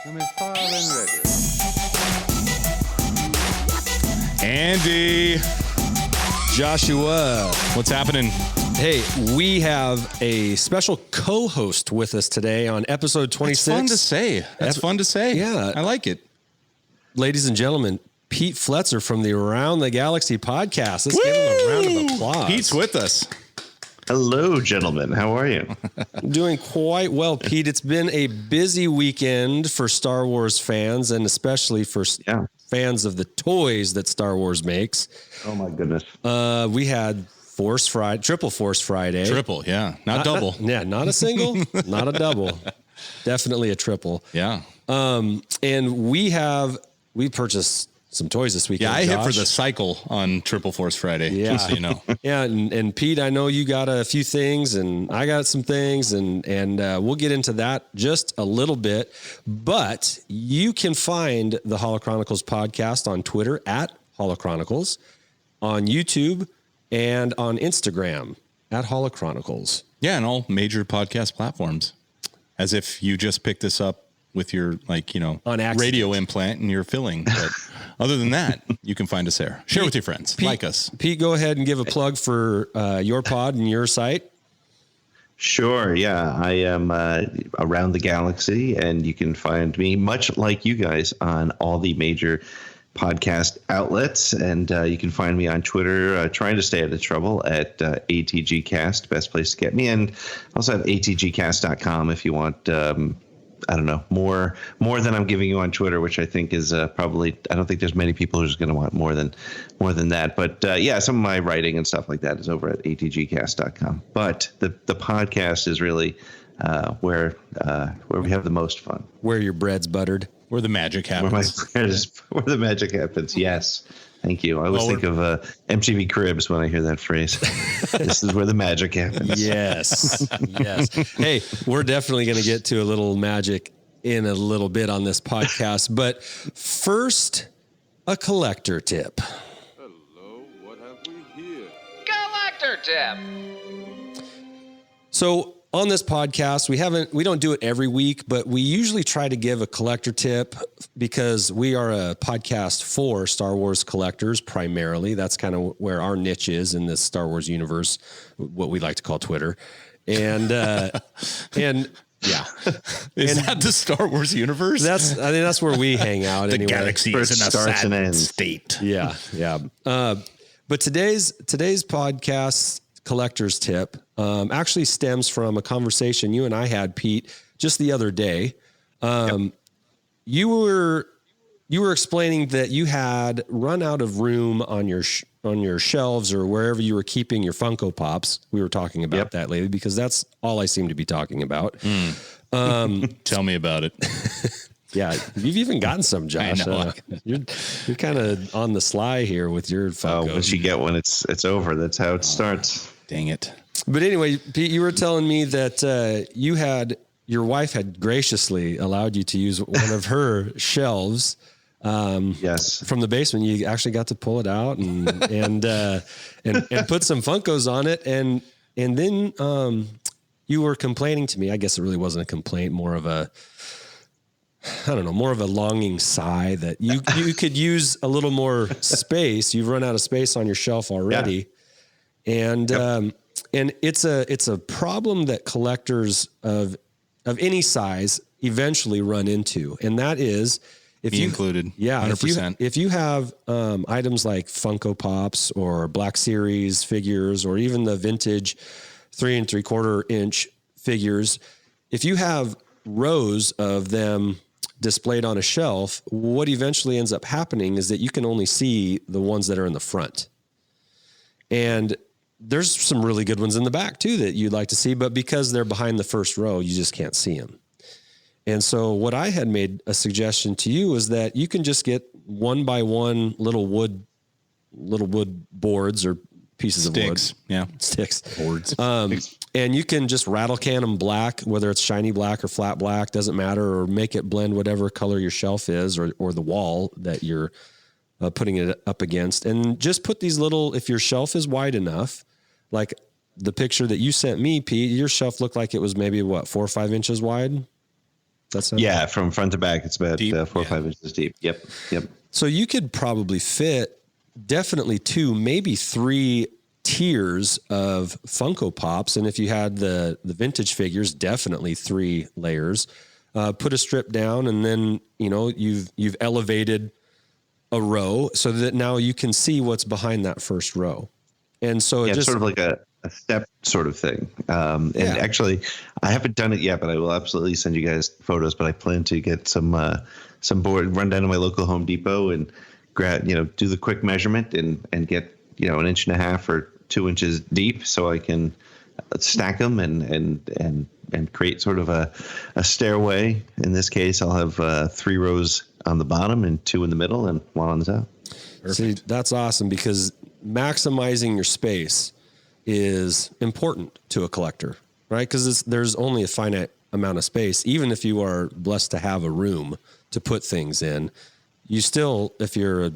You may fire when ready. Andy. Joshua. What's happening? Hey, we have a special co-host with us today on episode 26. That's fun to say. That's fun to say. Yeah. I like it. Ladies and gentlemen, Pete Fletzer from the Around the Galaxy podcast. Let's give him a round of applause. Pete's with us. Hello, gentlemen. How are you? Doing quite well, Pete. It's been a busy weekend for Star Wars fans, and especially for fans of the toys that Star Wars makes. Oh, my goodness. We had Triple Force Friday. Triple, yeah. Not double. Not a single, not a double. Definitely a triple. Yeah. And we purchased some toys this weekend. Yeah, I Josh. hit for the cycle on Triple Force Friday. Yeah. Just so you know. Yeah, and Pete, I know you got a few things, and I got some things, and we'll get into that just a little bit. But you can find the Holochronicles podcast on Twitter at Holochronicles, on YouTube, and on Instagram at Holochronicles. Yeah, and all major podcast platforms. As if you just picked this up with your, on accident, radio implant and you're filling. But other than that, you can find us there. Share with your friends. Pete, like us. Pete, go ahead and give a plug for your pod and your site. Sure. Yeah, I am Around the Galaxy, and you can find me, much like you guys, on all the major podcast outlets. And you can find me on Twitter, trying to stay out of trouble, at ATGcast, best place to get me. And also have atgcast.com if you want I don't know, more than I'm giving you on Twitter, which I think is probably, I don't think there's many people who's going to want more than that. But yeah, some of my writing and stuff like that is over at atgcast.com. But the podcast is really where we have the most fun. Where your bread's buttered. Where the magic happens. Where the magic happens. Yes. Thank you. I always think of MTV Cribs when I hear that phrase. This is where the magic happens. Yes. Yes. Hey, we're definitely going to get to a little magic in a little bit on this podcast. But first, a collector tip. Hello, what have we here? Collector tip. So on this podcast, we don't do it every week, but we usually try to give a collector tip because we are a podcast for Star Wars collectors primarily. That's kind of where our niche is in this Star Wars universe, what we like to call Twitter. And yeah. Is that the Star Wars universe? That's where we hang out. The galaxy is in a sad state. Yeah. Yeah. But today's podcast collector's tip actually stems from a conversation you and I had, Pete, just the other day. You were explaining that you had run out of room on your shelves or wherever you were keeping your Funko Pops. We were talking about that lately because that's all I seem to be talking about. Tell me about it. Yeah, you've even gotten some, Josh. I know. You're kind of on the sly here with your Funko. What you get when it's over. That's how it starts. Dang it. But anyway, Pete, you were telling me that your wife had graciously allowed you to use one of her shelves. Yes. From the basement. You actually got to pull it out and put some Funkos on it. And then you were complaining to me. I guess it really wasn't a complaint, more of a longing sigh that you could use a little more space. You've run out of space on your shelf already. Yeah. And it's a problem that collectors of any size eventually run into. And that is if you included. Yeah. 100%. If you have items like Funko Pops or Black Series figures, or even the vintage 3 3/4 inch figures, if you have rows of them displayed on a shelf, what eventually ends up happening is that you can only see the ones that are in the front. And there's some really good ones in the back too that you'd like to see, but because they're behind the first row, you just can't see them. And so what I had made a suggestion to you is that you can just get 1 by 1 little wood boards or pieces of wood. Sticks. Boards. And you can just rattle can them black, whether it's shiny black or flat black, doesn't matter, or make it blend whatever color your shelf is or the wall that you're putting it up against. And just put these little, if your shelf is wide enough, like the picture that you sent me, Pete, your shelf looked like it was maybe 4 or 5 inches wide. That's Yeah, from front to back, it's about Deep, 4 or 5 inches deep. Yep. So you could probably fit definitely 2, maybe 3 tiers of Funko Pops. And if you had the vintage figures, definitely 3 layers. Put a strip down, and then, you've elevated a row so that now you can see what's behind that first row. And so it's sort of like a step sort of thing. And actually, I haven't done it yet, but I will absolutely send you guys photos. But I plan to get some board, run down to my local Home Depot and grab, do the quick measurement and get, 1.5 inches or 2 inches deep, so I can stack them and create sort of a stairway. In this case, I'll have 3 rows on the bottom and 2 in the middle and 1 on the top. See, that's awesome, because maximizing your space is important to a collector, right? Because there's only a finite amount of space. Even if you are blessed to have a room to put things in, you still, if you're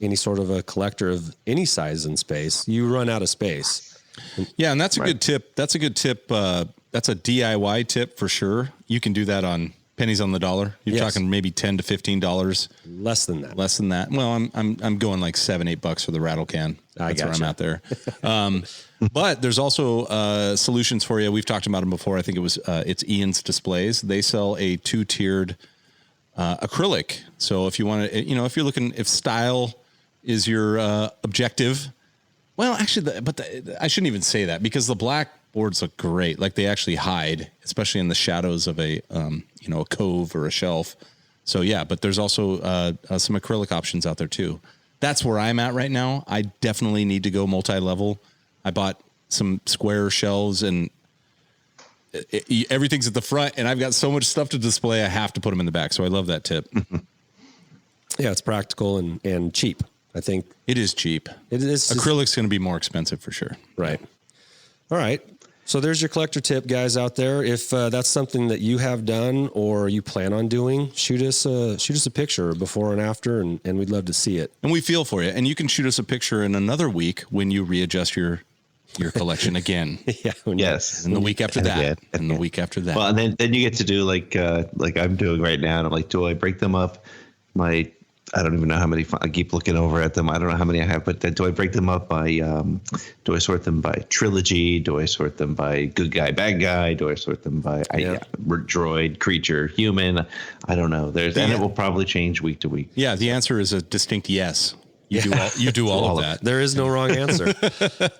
any sort of a collector of any size and space, you run out of space. Yeah, and that's a good tip. That's a good tip. That's a DIY tip for sure. You can do that on pennies on the dollar. You're talking maybe $10 to $15. Less than that. Less than that. Well, I'm going like $7-8 for the rattle can. That's where I'm at there. But there's also solutions for you. We've talked about them before. I think it's Ian's Displays. They sell a 2-tiered acrylic. So if you want to, if you're looking, if style is your objective, well, actually, I shouldn't even say that, because the black boards look great. Like, they actually hide, especially in the shadows of a cove or a shelf. So yeah, but there's also some acrylic options out there too. That's where I'm at right now. I definitely need to go multi-level. I bought some square shelves, and everything's at the front, and I've got so much stuff to display, I have to put them in the back. So I love that tip. Yeah, it's practical and cheap. I think it is cheap. It is. Acrylic's going to be more expensive for sure. Right. All right. So there's your collector tip, guys out there. If that's something that you have done or you plan on doing, shoot us a picture before and after, and we'd love to see it. And we feel for you. And you can shoot us a picture in another week when you readjust your collection again. Yeah. Yes. And the week after that. And the week after that. Well, and then you get to do like I'm doing right now. And I'm like, do I break them up? I don't even know how many. I keep looking over at them. I don't know how many I have, but do I break them up by? Do I sort them by trilogy? Do I sort them by good guy, bad guy? Do I sort them by droid, creature, human? I don't know. And it will probably change week to week. Yeah, the answer is a distinct yes. You do all of that. There is no wrong answer.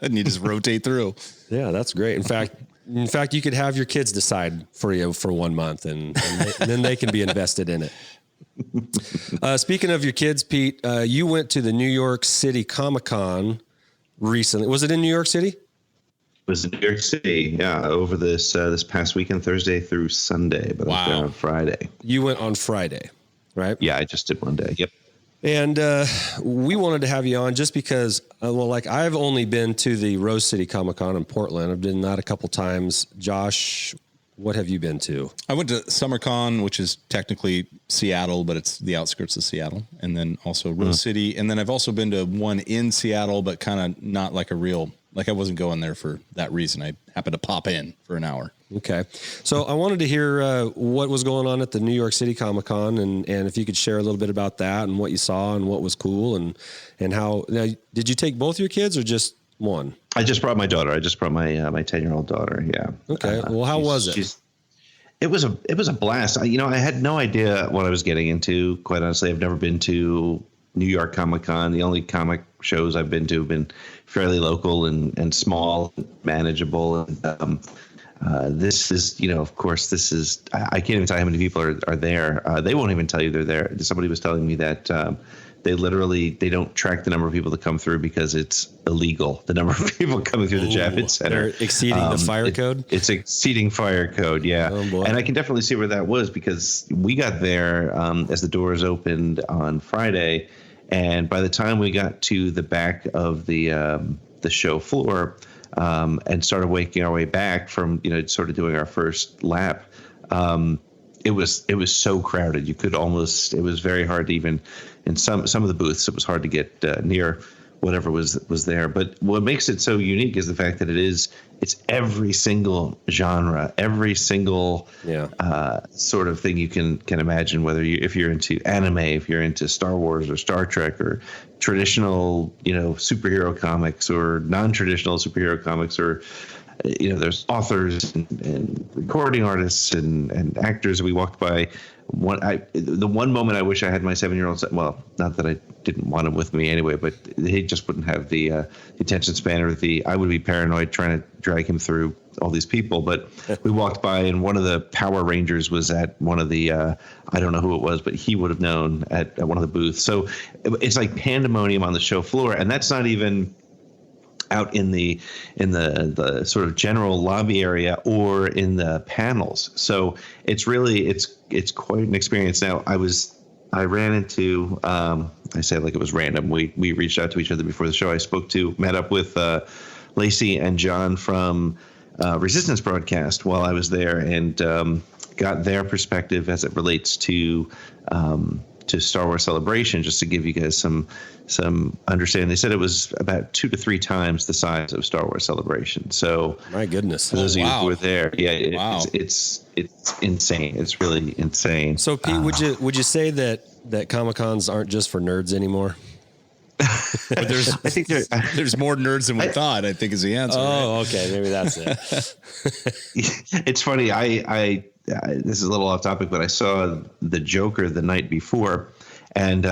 And you just rotate through. Yeah, that's great. In fact, you could have your kids decide for you for 1 month, and then they can be invested in it. Speaking of your kids, Pete, you went to the New York City Comic-Con recently. Was it in New York City? It was in New York City, yeah, over this past weekend, Thursday through Sunday, but I was there on Friday. You went on Friday, right? Yeah, I just did one day. Yep. And we wanted to have you on just because, I've only been to the Rose City Comic-Con in Portland. I've done that a couple times. Josh, what have you been to? I went to SummerCon, which is technically Seattle, but it's the outskirts of Seattle. And then also Rose City. And then I've also been to one in Seattle, but kind of not like I wasn't going there for that reason. I happened to pop in for an hour. Okay. So I wanted to hear what was going on at the New York City Comic-Con, and if you could share a little bit about that and what you saw and what was cool and how. Now, did you take both your kids or just one? I just brought my daughter. I just brought my 10-year-old daughter. Yeah. Okay. Well, how was it? It was a blast. I had no idea what I was getting into. Quite honestly, I've never been to New York Comic-Con. The only comic shows I've been to have been fairly local and small, manageable. And this is, of course, this is. I can't even tell you how many people are there. They won't even tell you they're there. Somebody was telling me that. They don't track the number of people that come through because it's illegal. The number of people coming through the Javits Center. They're exceeding the fire code? It's exceeding fire code, yeah. Oh, boy. And I can definitely see where that was because we got there as the doors opened on Friday. And by the time we got to the back of the show floor and started waking our way back from, sort of doing our first lap, it was so crowded. You could almost, it was very hard to even, in some of the booths, it was hard to get near whatever was there. But what makes it so unique is the fact that it's every single genre, every single sort of thing you can imagine, whether if you're into anime, if you're into Star Wars or Star Trek or traditional, superhero comics or non-traditional superhero comics, or there's authors and recording artists and actors. We walked by the one moment I wish I had my 7-year-old son. Well, not that I didn't want him with me anyway, but he just wouldn't have the attention span, or I would be paranoid trying to drag him through all these people. But we walked by, and one of the Power Rangers was at one of the I don't know who it was, but he would have known at one of the booths. So it's like pandemonium on the show floor, and that's not even out in the sort of general lobby area or in the panels. So it's really it's quite an experience. Now I ran into I say like it was random. We reached out to each other before the show. Met up with Lacey and John from Resistance Broadcast while I was there, and got their perspective as it relates to Star Wars Celebration, just to give you guys some understanding. They said it was about 2 to 3 times the size of Star Wars Celebration. So my goodness, for those of you who were there, it's insane. It's really insane. So Pete, would you say that Comic-Cons aren't just for nerds anymore? But I think there's more nerds than we thought, I think is the answer. Oh, right? Okay. Maybe that's it. It's funny. I this is a little off topic, but I saw The Joker the night before, and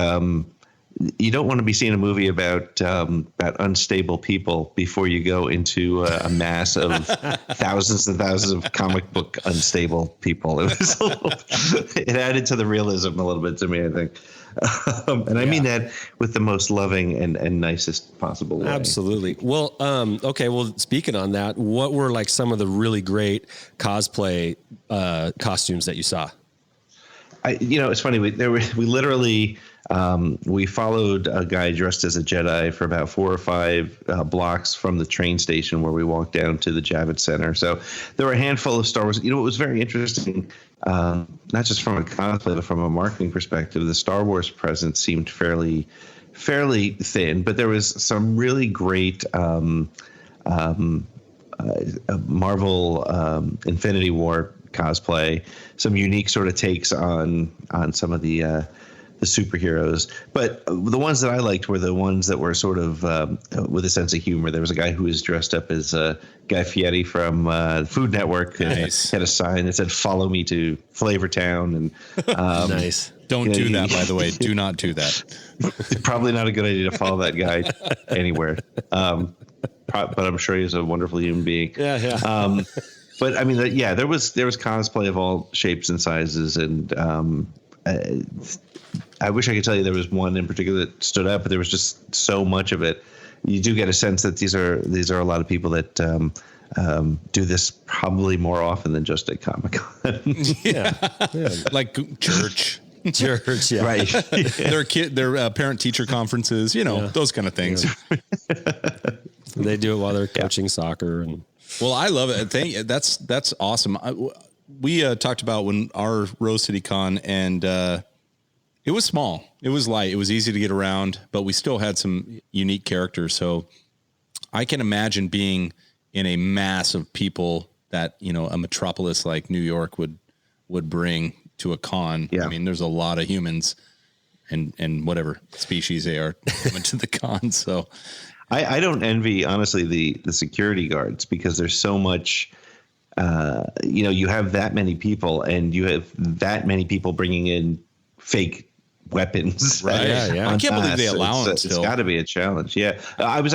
you don't want to be seeing a movie about unstable people before you go into a mass of thousands and thousands of comic book unstable people. It added to the realism a little bit to me, I think. And I mean that with the most loving and nicest possible way. Absolutely. Well, okay. Well, speaking on that, what were like some of the really great cosplay costumes that you saw? It's funny. We literally we followed a guy dressed as a Jedi for about 4 or 5 blocks from the train station where we walked down to the Javits Center. So there were a handful of Star Wars. It was very interesting, not just from a cosplay, but from a marketing perspective. The Star Wars presence seemed fairly thin, but there was some really great Marvel Infinity War cosplay, some unique sort of takes on some of the superheroes. But the ones that I liked were the ones that were sort of with a sense of humor. There was a guy who was dressed up as Guy Fieri from Food Network. Nice. And had a sign that said, "Follow me to Flavortown." And nice. Don't do that, by the way. Do not do that. Probably not a good idea to follow that guy anywhere. But I'm sure he's a wonderful human being. Yeah. But I mean, there was cosplay of all shapes and sizes, and I wish I could tell you there was one in particular that stood out, but there was just so much of it. You do get a sense that these are a lot of people that do this probably more often than just at Comic-Con. Yeah. Like church, yeah. Right. their parent-teacher conferences, those kind of things. Yeah. They do it while they're coaching soccer and. Well, I love it. That's awesome. We talked about when our Rose City Con, and it was small. It was light. It was easy to get around, but we still had some unique characters. So I can imagine being in a mass of people that, a metropolis like New York would bring to a con. Yeah. I mean, there's a lot of humans and whatever species they are coming to the con. So I don't envy, honestly, the security guards, because there's so much, you have that many people, and you have that many people bringing in fake weapons. Right. Yeah. I can't believe they allow them still. It's got to be a challenge. Yeah. I was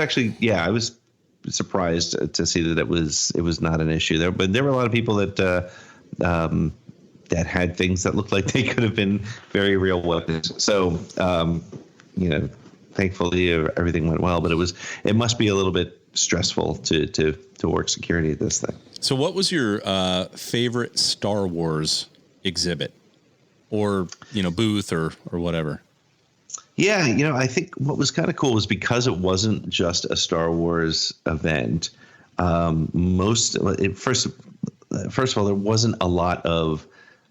surprised to see that it was not an issue there, but there were a lot of people that had things that looked like they could have been very real weapons. So, thankfully everything went well, but it must be a little bit stressful to work security at this thing. So what was your favorite Star Wars exhibit or, booth or whatever? Yeah. I think what was kind of cool was because it wasn't just a Star Wars event. First of all, there wasn't a lot of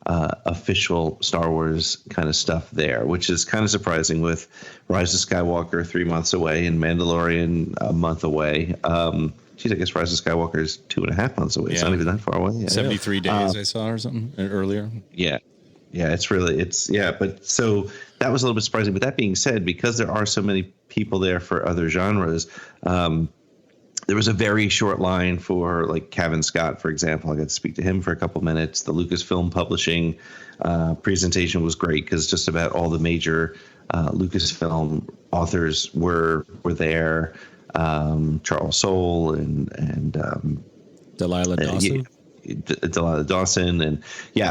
official Star Wars kind of stuff there, which is kind of surprising with Rise of Skywalker 3 months away and Mandalorian a month away. I guess Rise of Skywalker is 2.5 months away. It's not even that far away. Yeah. 73 days I saw or something earlier. Yeah. Yeah, but so that was a little bit surprising. But that being said, because there are so many people there for other genres, there was a very short line for like Kevin Scott, for example. I got to speak to him for a couple minutes. The Lucasfilm Publishing presentation was great because just about all the major Lucasfilm authors were there. Charles Soule and Delilah Dawson. Delilah Dawson, and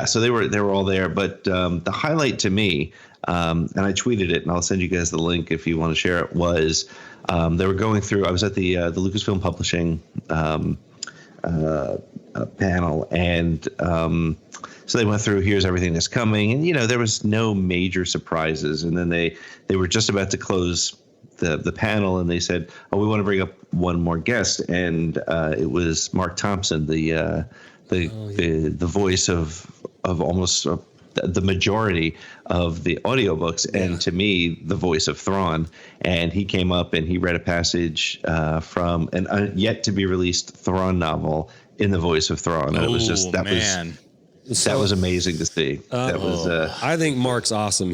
so they were all there. But the highlight to me, and I tweeted it, and I'll send you guys the link if you want to share it. Was they were going through? I was at the Lucasfilm Publishing panel, and so they went through. Here's everything that's coming, and there was no major surprises. And then they were just about to close the panel, and they said, "Oh, we want to bring up one more guest," and it was Mark Thompson, the voice of almost the majority of the audiobooks, and to me, the voice of Thrawn. And he came up and he read a passage from an yet to be released Thrawn novel in the voice of Thrawn. And it was just that was amazing to see. I think Mark's awesome.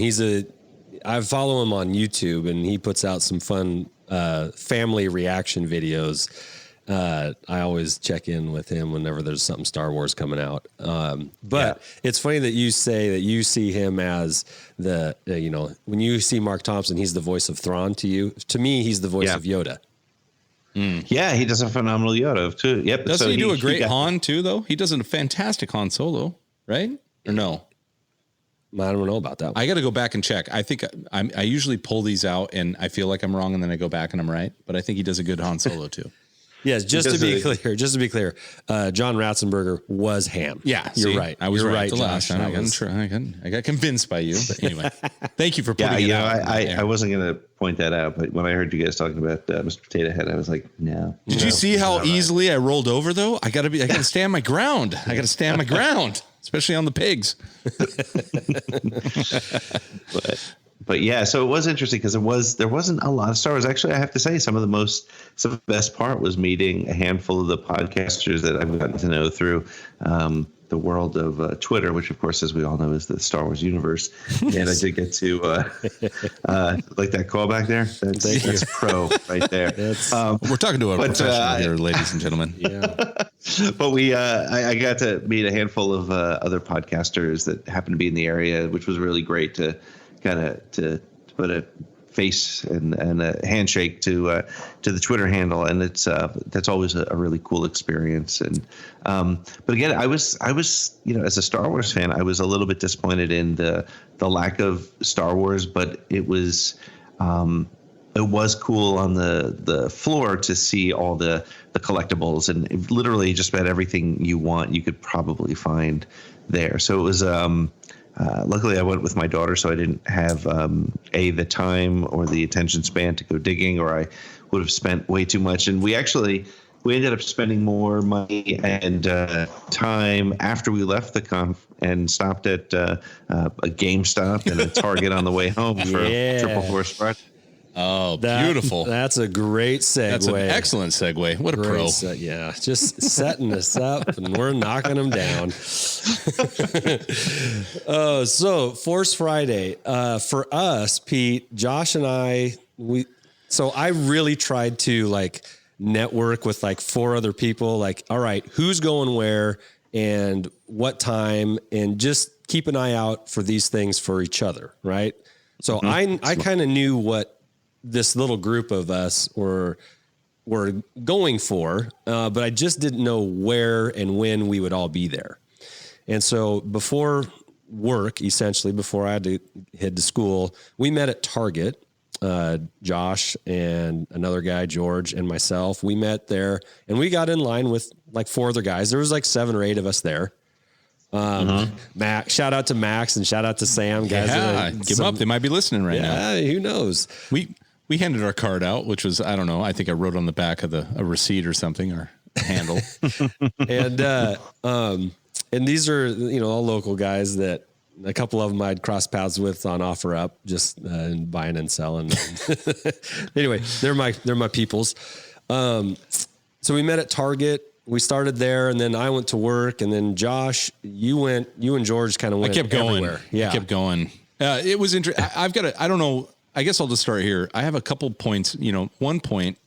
I follow him on YouTube, and he puts out some fun family reaction videos. I always check in with him whenever there's something Star Wars coming out. But it's funny that you say that you see him as when you see Mark Thompson, he's the voice of Thrawn to you. To me, he's the voice of Yoda. Yeah, he does a phenomenal Yoda too. Yep. Doesn't he do a great Han too, though? He does a fantastic Han Solo, right? Or no? I don't know about that one. I got to go back and check. I think I usually pull these out and I feel like I'm wrong, and then I go back and I'm right. But I think he does a good Han Solo too. Yes, just to be clear, John Ratzenberger was Ham. Yeah, you're right. I was right the last time. I got convinced by you. But anyway, thank you for putting it out. I wasn't going to point that out, but when I heard you guys talking about Mr. Potato Head, I was like, no. Did you see how easily I rolled over though? I got to stand my ground. I got to stand my ground, especially on the pigs. But yeah, so it was interesting because there wasn't a lot of Star Wars. Actually, I have to say some of the best part was meeting a handful of the podcasters that I've gotten to know through the world of Twitter, which of course, as we all know, is the Star Wars universe. And I did get to like that callback there. That's pro right there. We're talking to a professional here, ladies and gentlemen. Yeah. But I got to meet a handful of other podcasters that happened to be in the area, which was really great to kind of to put a face and a handshake to the Twitter handle, and that's always a really cool experience. And but again, I was as a Star Wars fan, I was a little bit disappointed in the lack of Star Wars, but it was cool on the floor to see all the collectibles, and literally just about everything you want you could probably find there. So it was luckily I went with my daughter, so I didn't have the time or the attention span to go digging, or I would have spent way too much. And we ended up spending more money and time after we left the conf and stopped at a GameStop and a Target on the way home for Triple Force Friday. Oh, beautiful. That's a great segue. That's an excellent segue. What a pro. Just setting us up and we're knocking them down. So Force Friday, for us, Pete, Josh and I really tried to network with 4 other people. All right, who's going where and what time, and just keep an eye out for these things for each other. Right. So I kind of knew what this little group of us were going for, but I just didn't know where and when we would all be there. And so before work, essentially before I had to head to school, we met at Target. Josh and another guy, George, and myself, we met there, and we got in line with 4 other guys. There was 7 or 8 of us there. Max, shout out to Max and shout out to Sam, guys. Yeah, give them up. They might be listening right now. Yeah, who knows? We handed our card out, which was, I don't know, I think I wrote on the back of a receipt or something, or handle. And these are, all local guys that a couple of them I'd cross paths with on OfferUp, just buying and selling. Anyway, they're my peoples. So we met at Target. We started there, and then I went to work, and then Josh, you and George kind of went. I kept going. Everywhere. Yeah, I kept going. It was interesting. I've got I don't know. I guess I'll just start here. I have a couple points. One point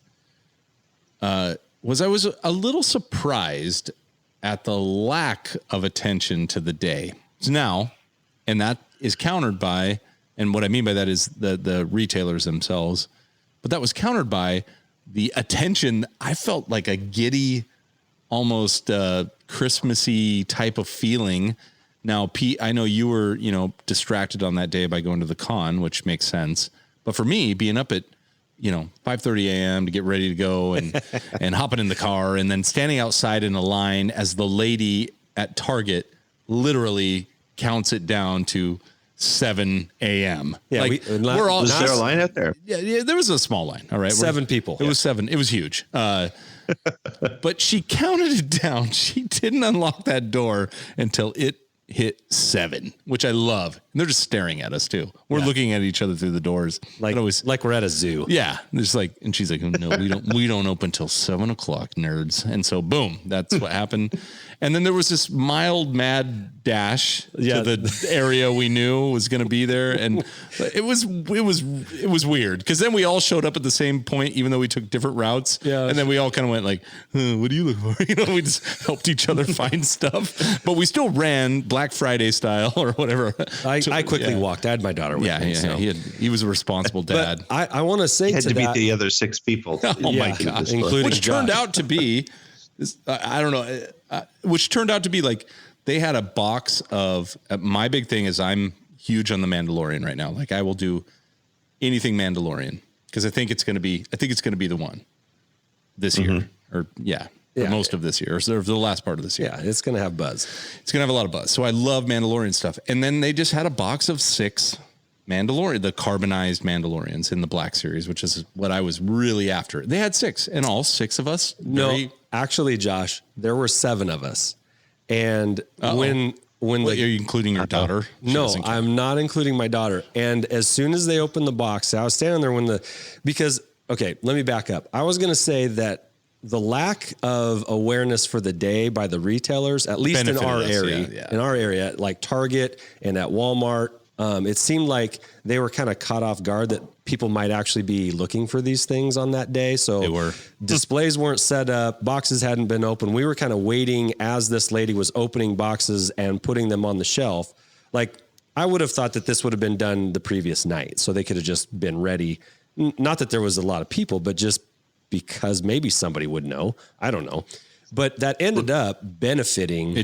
was I was a little surprised at the lack of attention to the day. Now, and that is countered by, and what I mean by that is the retailers themselves, but that was countered by the attention. I felt like a giddy, almost Christmassy type of feeling. Now, Pete, I know you were, distracted on that day by going to the con, which makes sense. But for me, being up at, 5:30 a.m. to get ready to go and hopping in the car and then standing outside in a line as the lady at Target literally counts it down to 7 a.m. Yeah, we're all. Was there a line out there? Yeah, there was a small line. All right, 7 people. It was 7. It was huge. But she counted it down. She didn't unlock that door until it hit 7, which I love. And they're just staring at us too. We're looking at each other through the doors. Like we're at a zoo. Yeah. There's and she's like, no, we don't open till 7 o'clock, nerds. And so boom, that's what happened. And then there was this mild mad dash to the area we knew was going to be there. And it was weird because then we all showed up at the same point, even though we took different routes. Yeah. And then we all kind of went like, what do you look for? We just helped each other find stuff, but we still ran Black Friday style or whatever. I quickly walked. I had my daughter with me. Yeah. So. He was a responsible dad. But I want to say had to beat the other 6 people. Oh my God. Including which Josh. turned out to be, I don't know, which turned out to be like, they had a box of, my big thing is I'm huge on the Mandalorian right now. Like I will do anything Mandalorian because I think it's going to be the one this year or most of this year or the last part of this year. Yeah. It's going to have buzz. It's going to have a lot of buzz. So I love Mandalorian stuff. And then they just had a box of 6 the carbonized Mandalorians in the Black Series, which is what I was really after. They had 6 and all 6 of us. Actually, Josh, there were 7 of us. And when are you including your daughter? No, I'm not including my daughter. And as soon as they opened the box, I was standing there let me back up. I was going to say that the lack of awareness for the day by the retailers, at least in our area, like Target and at Walmart, it seemed like they were kind of caught off guard that people might actually be looking for these things on that day. So displays weren't set up. Boxes hadn't been opened. We were kind of waiting as this lady was opening boxes and putting them on the shelf. Like I would have thought that this would have been done the previous night. So they could have just been ready. Not that there was a lot of people, but just because maybe somebody would know. I don't know. But that ended up benefiting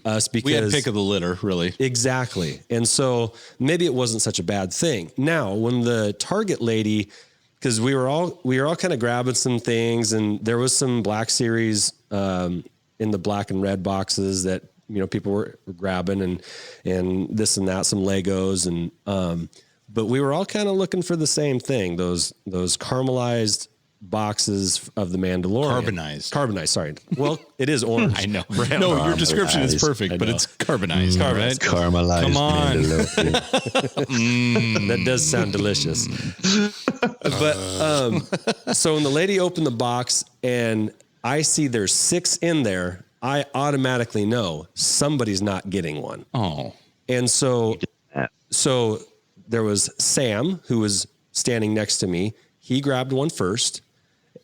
us because we had pick of the litter, really. Exactly. And so maybe it wasn't such a bad thing. Now, when the Target lady, because we were all kind of grabbing some things, and there was some Black Series in the black and red boxes that people were grabbing, and this and that, some Legos, and but we were all kind of looking for the same thing, those caramelized boxes of the Mandalorian. Carbonized, sorry. Well, it is orange. I know. No, your description is perfect, but it's carbonized. Carbonized. Caramelized. Come on. That does sound delicious. But so when the lady opened the box and I see there's 6 in there, I automatically know somebody's not getting one. Oh. And so there was Sam, who was standing next to me. He grabbed one first.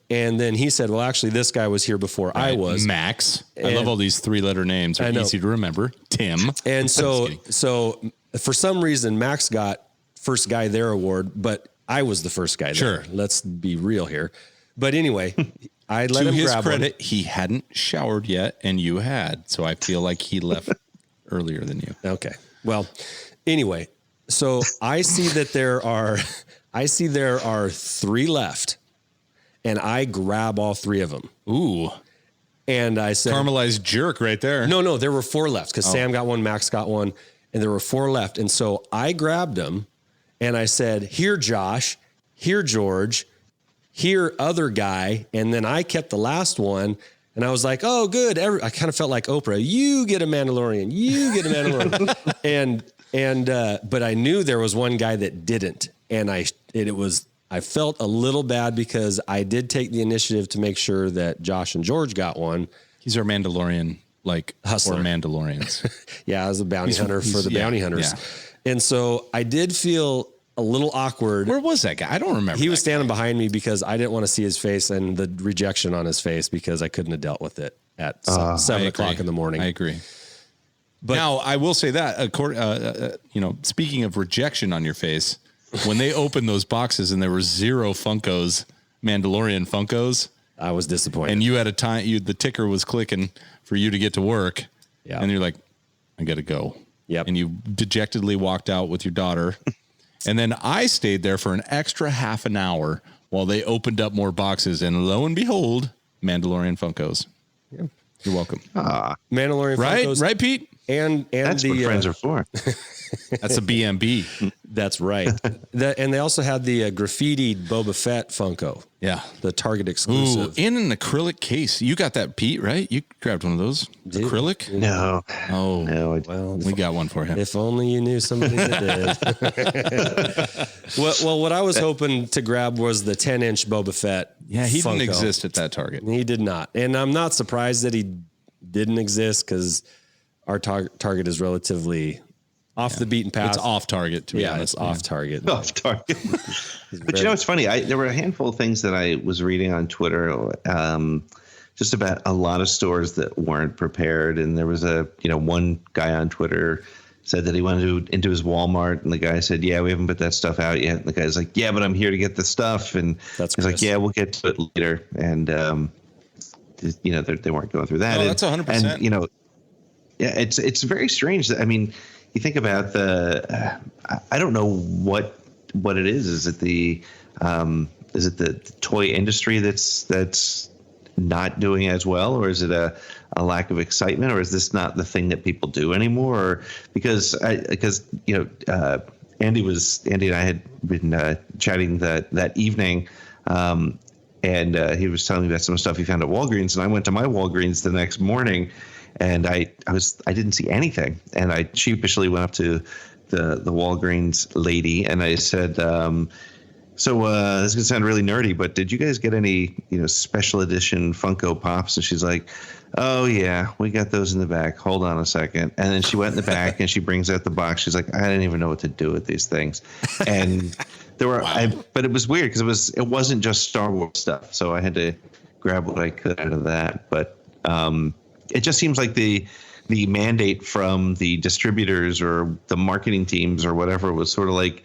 And then he said, well, actually, this guy was here before I was. Max. I love all these 3-letter names. They're easy to remember. Tim. And so for some reason, Max got first guy there award, but I was the first guy there. Sure. Let's be real here. But anyway, I let him grab one. To his credit, he hadn't showered yet, and you had. So I feel like he left earlier than you. Okay. Well, anyway, so I see that there are 3 left. And I grab all 3 of them. Ooh. And I said... Caramelized jerk right there. No, there were 4 left because Sam got one, Max got one, and there were 4 left. And so I grabbed them and I said, here, Josh, here, George, here, other guy. And then I kept the last one And I was like, oh, good. I kind of felt like Oprah. You get a Mandalorian. You get a Mandalorian. But I knew there was one guy that didn't. And I felt a little bad because I did take the initiative to make sure that Josh and George got one. He's our Mandalorian, like hustler. Or Mandalorians. Yeah, I was a bounty hunter for the bounty hunters. Yeah. And so I did feel a little awkward. Where was that guy? I don't remember. He was standing behind me because I didn't want to see his face and the rejection on his face because I couldn't have dealt with it at 7 o'clock in the morning. I agree. But now I will say that, speaking of rejection on your face, when they opened those boxes and there were 0 Funkos, Mandalorian Funkos, I was disappointed. And you had the ticker was clicking for you to get to work. Yeah. And you're like, I got to go. Yep. And you dejectedly walked out with your daughter. And then I stayed there for an extra half an hour while they opened up more boxes. And lo and behold, Mandalorian Funkos. Yeah. You're welcome. Mandalorian Funkos. Right, Pete? And that's what friends are for. That's a BMB. That's right. And they also had the graffitied Boba Fett Funko. Yeah. The Target exclusive. Ooh, in an acrylic case. You got that, Pete, right? You grabbed one of those. Acrylic? No. Oh. No. Well, we got one for him. If only you knew somebody that did. Well, what I was hoping to grab was the 10-inch Boba Fett. Yeah, he Funko. didn't exist at that Target. He did not. And I'm not surprised that he didn't exist because our Target is relatively off the beaten path. It's off target, to be honest. It's off target. Off target. But it's funny. There were a handful of things that I was reading on Twitter just about a lot of stores that weren't prepared. And there was one guy on Twitter said that he went into his Walmart, and the guy said, yeah, we haven't put that stuff out yet. And the guy's like, yeah, but I'm here to get the stuff. And he's like, yeah, we'll get to it later. And, they weren't going through that. Oh, that's 100%. And, yeah, it's very strange. I mean, you think about I don't know what it is. Is it the toy industry that's not doing as well, or is it a lack of excitement, or is this not the thing that people do anymore? Or because Andy and I had been chatting that evening, and he was telling me about some stuff he found at Walgreens, and I went to my Walgreens the next morning. And I didn't see anything, and I sheepishly went up to the Walgreens lady and I said, "So this is gonna sound really nerdy, but did you guys get any special edition Funko Pops?" And she's like, "Oh yeah, we got those in the back. Hold on a second." And then she went in the back and she brings out the box. She's like, "I didn't even know what to do with these things," and there were, but it was weird because it wasn't just Star Wars stuff, so I had to grab what I could out of that, but. It just seems like the mandate from the distributors or the marketing teams or whatever was sort of like,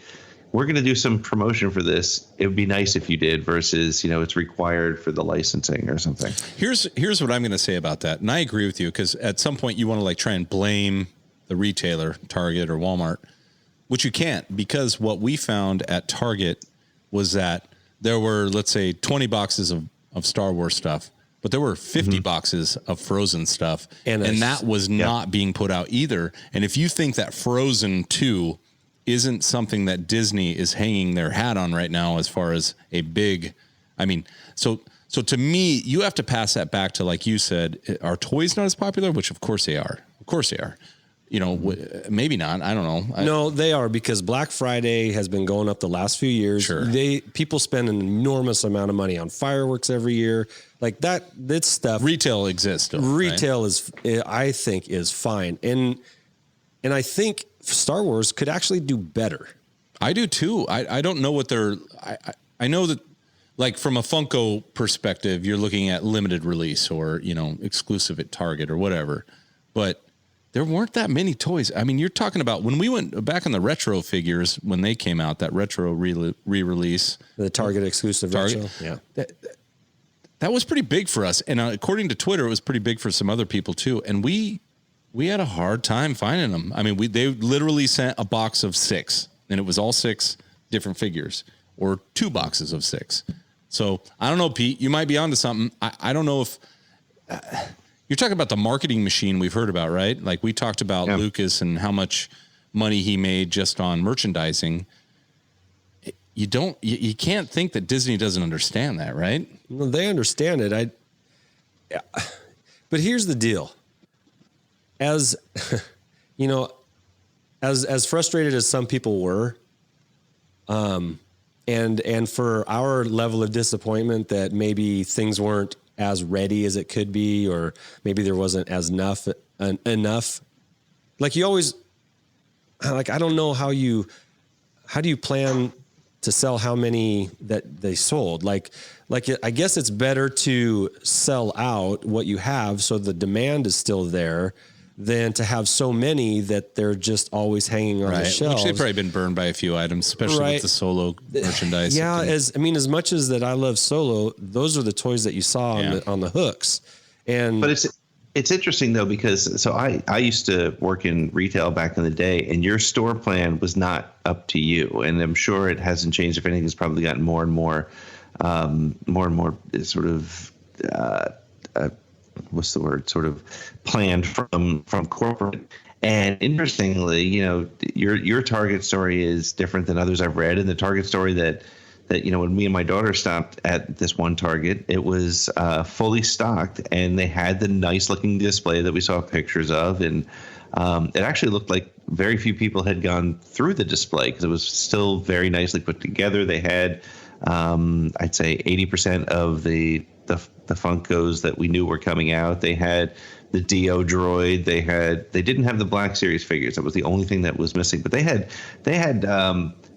we're going to do some promotion for this. It would be nice if you did versus, it's required for the licensing or something. Here's what I'm going to say about that. And I agree with you because at some point you want to try and blame the retailer, Target or Walmart, which you can't, because what we found at Target was that there were, let's say, 20 boxes of Star Wars stuff. But there were 50 boxes of Frozen stuff, and that was not being put out either. And if you think that Frozen 2 isn't something that Disney is hanging their hat on right now as far as a big, so to me, you have to pass that back to, like you said, are toys not as popular? Which of course they are. Of course they are. Maybe not. I don't know. No, they are, because Black Friday has been going up the last few years. Sure. People spend an enormous amount of money on fireworks every year. Like that stuff. Retail exists still. Retail I think is fine. And I think Star Wars could actually do better. I do too. I don't know what I know that, like, from a Funko perspective, you're looking at limited release or, exclusive at Target or whatever, but there weren't that many toys. You're talking about when we went back in the retro figures, when they came out, that retro re-release. The Target exclusive retro. Yeah. That was pretty big for us. And according to Twitter, it was pretty big for some other people too. And we had a hard time finding them. They literally sent a box of 6, and it was all 6 different figures, or 2 boxes of 6. So I don't know, Pete, you might be onto something. I don't know if you're talking about the marketing machine we've heard about, right? Like we talked about Lucas and how much money he made just on merchandising. You can't think that Disney doesn't understand that, right? Well, they understand it. But here's the deal. As you know, as frustrated as some people were, and for our level of disappointment that maybe things weren't as ready as it could be, or maybe there wasn't as enough. Like you always, like I don't know how do you plan to sell how many that they sold? Like I guess it's better to sell out what you have so the demand is still there than to have so many that they're just always hanging on the shelves. Which they've probably been burned by a few items, especially with the Solo merchandise. Yeah, as much as that I love Solo, those are the toys that you saw on the hooks. But it's interesting though, because I used to work in retail back in the day, and your store plan was not up to you, and I'm sure it hasn't changed. If anything, it's probably gotten more and more sort of what's the word? Sort of planned from corporate. And interestingly, your Target story is different than others I've read. And the Target story that when me and my daughter stopped at this one Target, it was fully stocked, and they had the nice looking display that we saw pictures of. And it actually looked like very few people had gone through the display because it was still very nicely put together. They had, I'd say 80% of the Funkos that we knew were coming out. They had the Dio droid. They didn't have the Black Series figures. That was the only thing that was missing. But they had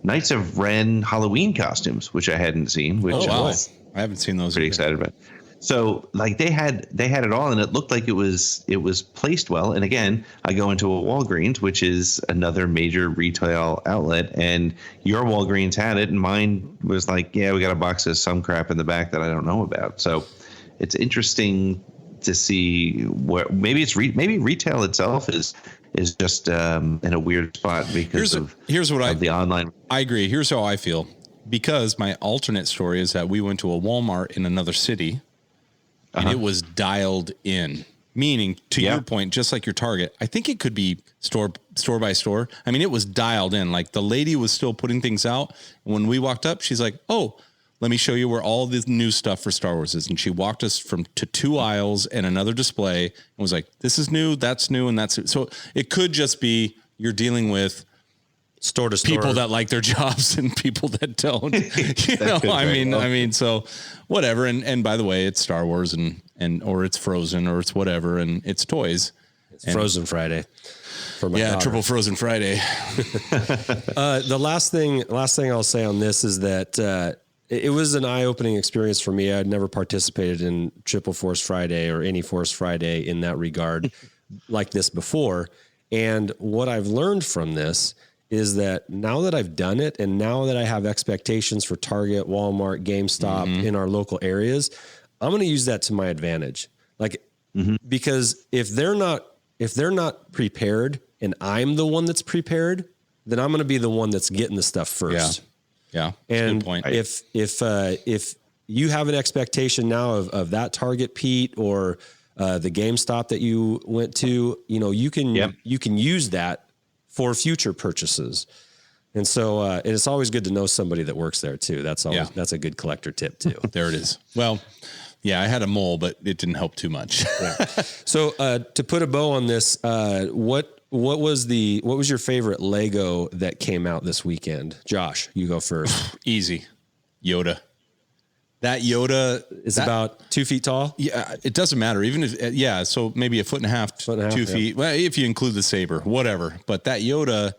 Knights of Ren Halloween costumes, which I hadn't seen. Which I haven't seen those. Pretty excited about. So like they had it all, and it looked like it was placed well. And again, I go into a Walgreens, which is another major retail outlet, and your Walgreens had it, and mine was like, yeah, we got a box of some crap in the back that I don't know about. So it's interesting to see what maybe retail itself is just in a weird spot because of the online. I agree. Here's how I feel, because my alternate story is that we went to a Walmart in another city. And it was dialed in, meaning to your point, just like your Target, I think it could be store by store. I mean, it was dialed in. Like the lady was still putting things out. And when we walked up, she's like, "Oh, let me show you where all this new stuff for Star Wars is." And she walked us to 2 aisles and another display and was like, "This is new, that's new, and that's it." So it could just be you're dealing with store to store people that like their jobs and people that don't. I mean, so whatever. And by the way, it's Star Wars and or it's Frozen or it's whatever, and it's toys. It's Frozen Friday. For my daughter. Triple Frozen Friday. The last thing I'll say on this is that it was an eye-opening experience for me. I'd never participated in Triple Force Friday or any Force Friday in that regard like this before. And what I've learned from this is that now that I've done it, and now that I have expectations for Target, Walmart, GameStop in our local areas, I'm going to use that to my advantage. Like, because if they're not prepared and I'm the one that's prepared, then I'm going to be the one that's getting the stuff first. Yeah. And good point. If you have an expectation now of that Target, Pete, or the GameStop that you went to, you can use that for future purchases. And so, and it's always good to know somebody that works there too. That's a good collector tip too. There it is. Well, yeah, I had a mole, but it didn't help too much. So, to put a bow on this, what was your favorite Lego that came out this weekend? Josh, you go first. Easy. Yoda. That Yoda is about 2 feet tall. Yeah, it doesn't matter. Even if, so maybe a foot and a half, 2 feet. Well, if you include the saber, whatever. But that Yoda,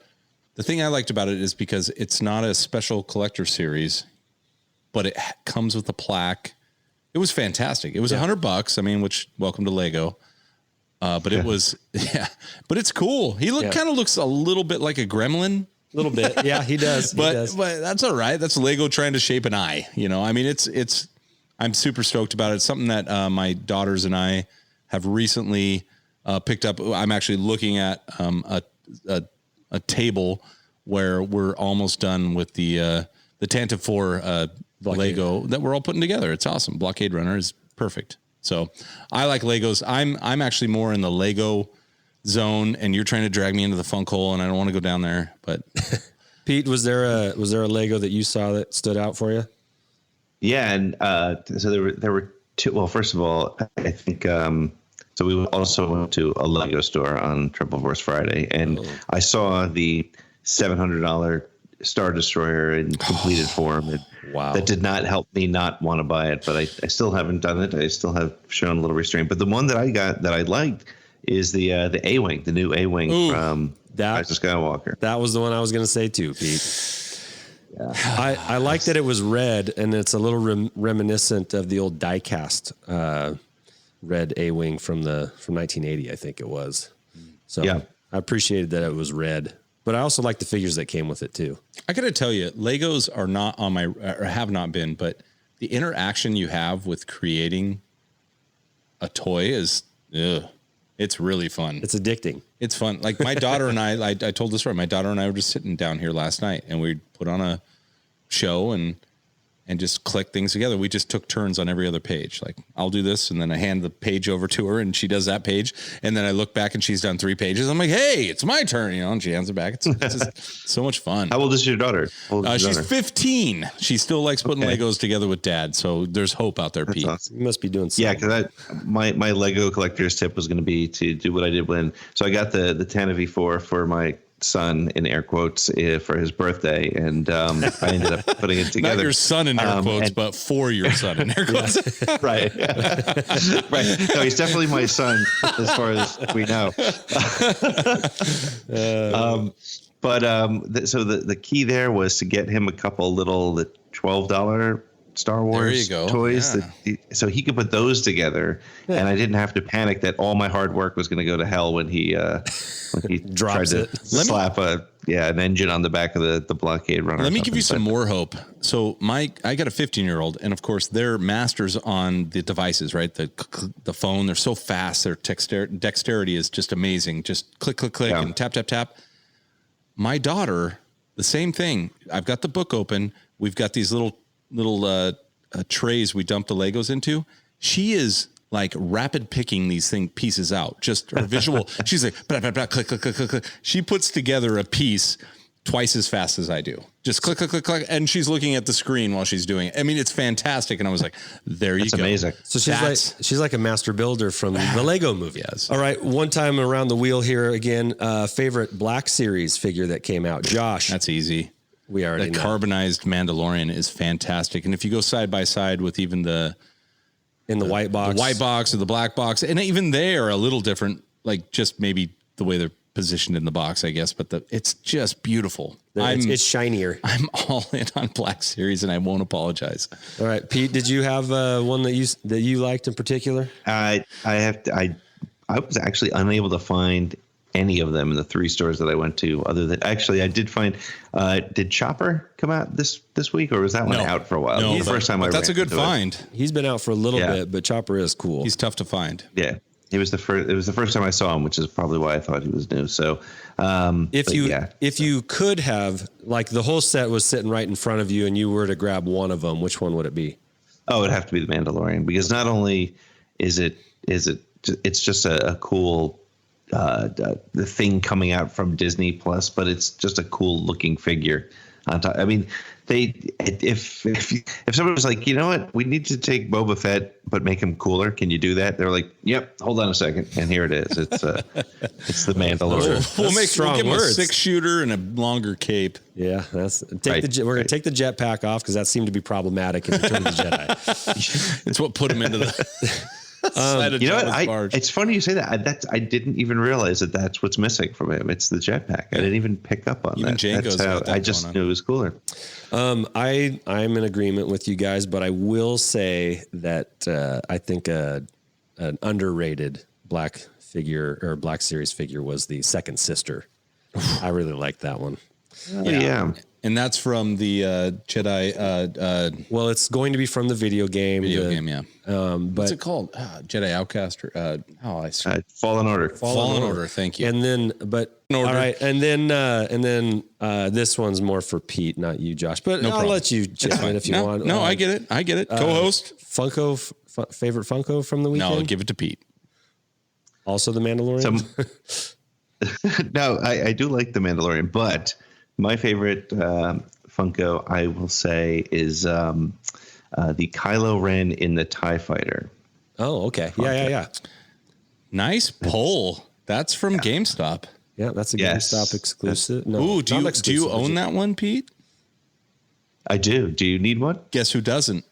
the thing I liked about it is because it's not a special collector series, but it comes with a plaque. It was fantastic. It was $100. I mean, which welcome to Lego. But it was, but it's cool. He kind of looks a little bit like a gremlin. A little bit. Yeah, he does. But that's all right. That's Lego trying to shape an eye. I mean, I'm super stoked about it. It's something that my daughters and I have recently picked up. I'm actually looking at a table where we're almost done with the Tantive 4 Lego that we're all putting together. It's awesome. Blockade Runner is perfect. So I like Legos. I'm actually more in the Lego zone, and you're trying to drag me into the funk hole, and I don't want to go down there. But Pete, was there a Lego that you saw that stood out for you? Yeah, and so there were Well, first of all, I think so. We also went to a Lego store on Triple Force Friday, and I saw the $700 Star Destroyer in completed form. And Wow. That did not help me not want to buy it, but I still haven't done it. I still have shown a little restraint. But the one that I got that I liked is the A-Wing, the new A-Wing from Rise of Skywalker. That was the one I was going to say too, Pete. Yeah. I like that it was red, and it's a little reminiscent of the old die-cast red A-Wing from 1980, I think it was. So yeah. I appreciated that it was red, but I also like the figures that came with it too. I got to tell you, Legos are not on my, or have not been, but the interaction you have with creating a toy is, it's really fun. It's addicting. It's fun. Like my daughter and I told this story. My daughter and I were just sitting down here last night, and we put on a show and just click things together. We just took turns on every other page. Like I'll do this, and then I hand the page over to her, and she does that page, and then I look back, and she's done 3 pages. I'm like, hey, it's my turn, and she hands it back. It's just so much fun. How old is your daughter? She's 15. She still likes putting Legos together with Dad. So there's hope out there, Pete. Awesome. You must be doing something. Yeah, because my Lego collector's tip was going to be to do what I did so I got the Tana V4 for my son in air quotes for his birthday, and I ended up putting it together. Not your son in air quotes, but for your son in air quotes. Right. Right. No, he's definitely my son as far as we know. So the key there was to get him a couple the $12 Star Wars toys so he could put those together, and I didn't have to panic that all my hard work was going to go to hell when he tried to slap an engine on the back of the blockade runner. Let me give you some more hope. So I got a 15-year-old, and of course they're masters on the devices, right? The phone, they're so fast. Their dexterity is just amazing. Just click, click, click, and tap, tap, tap. My daughter, the same thing. I've got the book open. We've got these little trays we dump the Legos into. She is like rapid picking these pieces out. Just her visual. She's like, blah, blah, blah, click, click, click, click, click. She puts together a piece twice as fast as I do. Just click, click, click, click. And she's looking at the screen while she's doing it. I mean, it's fantastic. And I was like, there you go. That's amazing. So she's like a master builder from the Lego movie. Yes. All right. One time around the wheel here again, favorite Black Series figure that came out. Josh. That's easy. We already know. The carbonized Mandalorian is fantastic. And if you go side by side with even the white box or the black box, and even they are a little different, like just maybe the way they're positioned in the box, I guess, but it's just beautiful. It's shinier. I'm all in on Black Series, and I won't apologize. All right, Pete, did you have one that you liked in particular? I was actually unable to find any of them in the 3 stores that I went to, other than actually I did find, did Chopper come out this week, or was that one out for a while? No, the first time that's a good find. He's been out for a little bit, but Chopper is cool. He's tough to find. Yeah. It was the first time I saw him, which is probably why I thought he was new. So, if you could have, like, the whole set was sitting right in front of you and you were to grab one of them, which one would it be? Oh, it'd have to be the Mandalorian, because not only it's just a cool, the thing coming out from Disney Plus, but it's just a cool looking figure on top. I mean, if somebody was like, you know what, we need to take Boba Fett but make him cooler, can you do that? They're like, yep, hold on a second, and here it is. It's the Mandalorian. We'll give him a 6-shooter and a longer cape. Yeah, we're gonna take the jetpack off, because that seemed to be problematic in Return of the Jedi. It's what put him into the. You know what? It's funny you say that. I didn't even realize that's what's missing from him. It's the jetpack. I didn't even pick up on that. That's how I just knew it was cooler. I'm in agreement with you guys, but I will say that I think an underrated Black figure or Black Series figure was the Second Sister. I really liked that one. Yeah. And that's from the Jedi. Well, it's going to be from the video game. Yeah. But what's it called? Jedi Outcast. Fallen Order. Fallen Order. Thank you. And then, all right, and then this one's more for Pete, not you, Josh. But I'll let you chip in if you want. No, I get it. Co-host. Favorite Funko from the weekend? No, give it to Pete. Also the Mandalorian. No, I do like the Mandalorian, but my favorite Funko, I will say, is the Kylo Ren in the TIE Fighter. Oh, okay. Yeah. Nice poll. That's from GameStop. Yeah, that's a Yes. GameStop exclusive. No, Ooh, do not you exclusive. own that one, Pete? I do. Do you need one? Guess who doesn't?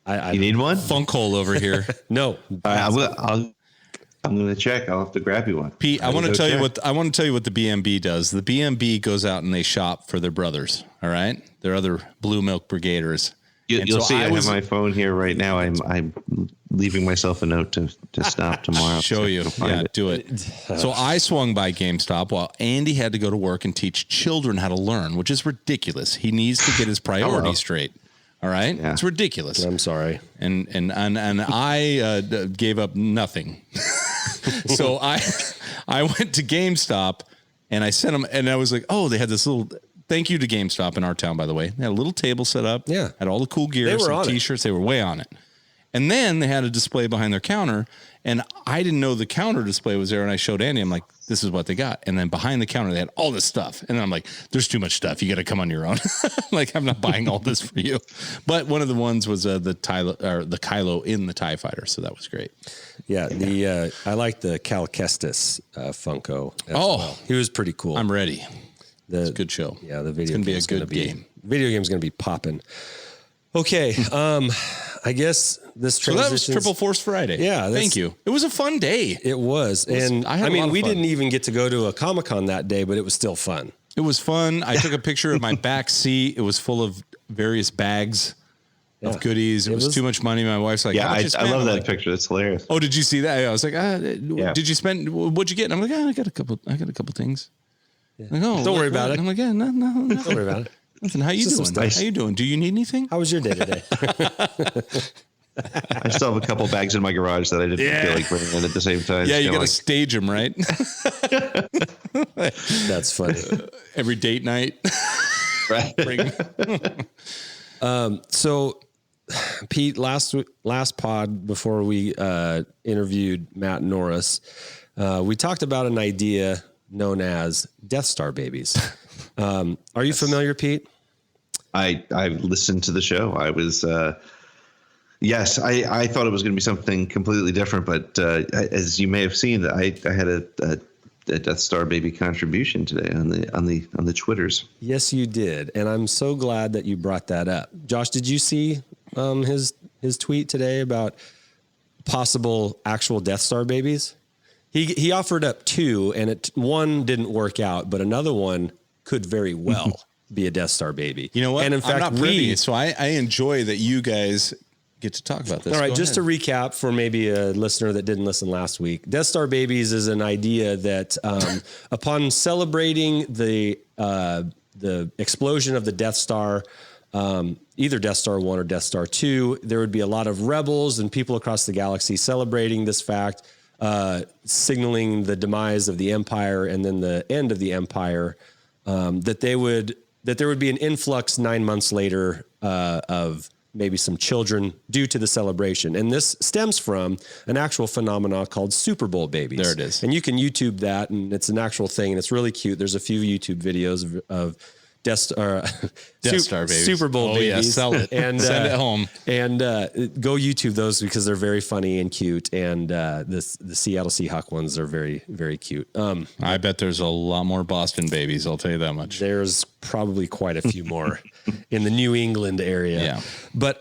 You need one? Funkhole over here. No. I'm going to check. I'll have to grab you one. Pete, I want to tell you what the BMB does. The BMB goes out and they shop for their brothers. All right, their other Blue Milk Brigaders. You'll see. I have my phone here right now. I'm leaving myself a note to stop tomorrow. Show you. Yeah, do it. So I swung by GameStop while Andy had to go to work and teach children how to learn, which is ridiculous. He needs to get his priorities straight. All right, it's ridiculous. I'm sorry. And I gave up nothing. So I went to GameStop and I sent them, and I was like, oh, they had this little. Thank you to GameStop in our town, by the way. They had a little table set up. Yeah. Had all the cool gear, some T-shirts. They were way on it. And then they had a display behind their counter, and I didn't know the counter display was there. And I showed Andy, I'm like, this is what they got. And then behind the counter, they had all this stuff. And I'm like, there's too much stuff. You got to come on your own. Like, I'm not buying all this for you. But one of the ones was the Kylo in the TIE Fighter. So that was great. Yeah. I like the Cal Kestis Funko. Well. He was pretty cool. I'm ready. It's a good show. Yeah, the video game is going to be a good game. Video game's going to be popping. Okay, I guess this So that was Triple Force Friday. Yeah, thank you. It was a fun day. It was, and I mean, we didn't even get to go to a Comic-Con that day, but it was still fun. It was fun. I took a picture of my back seat. It was full of various bags of goodies. It was too much money. My wife's like, yeah, I love that like, picture. It's hilarious. Oh, did you see that? I was like, did you spend? What'd you get? And I'm like, I got a couple things. Yeah. Like, oh, don't worry about it. I'm like, yeah, no. Don't worry about it. Nothing. How you doing? How you doing? Do you need anything? How was your day today? I still have a couple bags in my garage that I didn't feel like bringing in at the same time. Yeah, you got to stage them, right? That's funny. Every date night. Right. So, Pete, last pod before we interviewed Matt Norris, we talked about an idea known as Death Star babies. Are you familiar, Pete? I've listened to the show. I was, yes, I thought it was going to be something completely different, but as you may have seen, I had a Death Star baby contribution today on the Twitters. Yes, you did, and I'm so glad that you brought that up. Josh, did you see his tweet today about possible actual Death Star babies? He offered up two, and one didn't work out, but another one could very well be a Death Star baby. You know what? And in fact, I'm not privy, so I enjoy that you guys get to talk about this. All right, just to recap for maybe a listener that didn't listen last week, Death Star babies is an idea that upon celebrating the explosion of the Death Star, either Death Star 1 or Death Star 2, there would be a lot of rebels and people across the galaxy celebrating this fact, signaling the demise of the Empire and then the end of the Empire, that there would be an influx 9 months later of maybe some children due to the celebration. And this stems from an actual phenomena called Super Bowl babies. There it is. And you can YouTube that, and it's an actual thing, and it's really cute. There's a few YouTube videos of Death Star babies. Super Bowl babies. Yeah, sell it and send it home. And go YouTube those because they're very funny and cute. And the Seattle Seahawk ones are very, very cute. I bet there's a lot more Boston babies. I'll tell you that much. There's probably quite a few more in the New England area. Yeah. But